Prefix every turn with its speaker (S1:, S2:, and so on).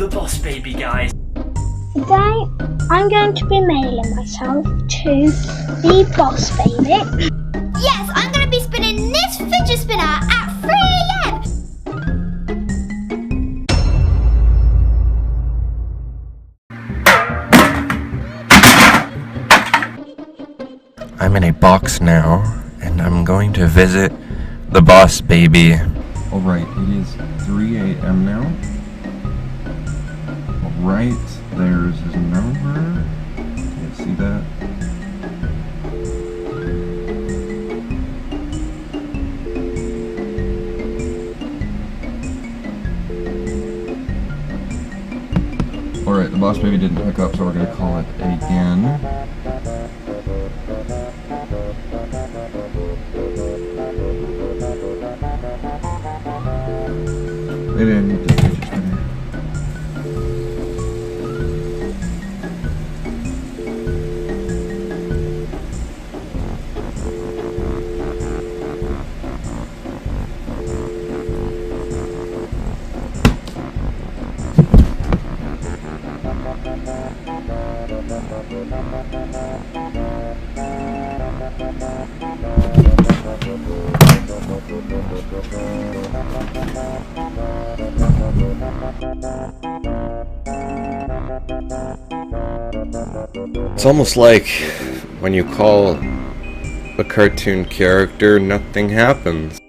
S1: the Boss Baby, guys.
S2: Today, I'm going to be mailing myself to the Boss Baby.
S3: Yes, I'm going to be spinning this fidget spinner at 3 AM.
S4: I'm in a box now, and I'm going to visit the Boss Baby. Alright, it is 3 AM now. Alright, there's his number. Can you see that? Alright, the Boss Baby didn't pick up, so we're going to call it again. They didn't need the fidget spinner. It's almost like when you call a cartoon character, nothing happens.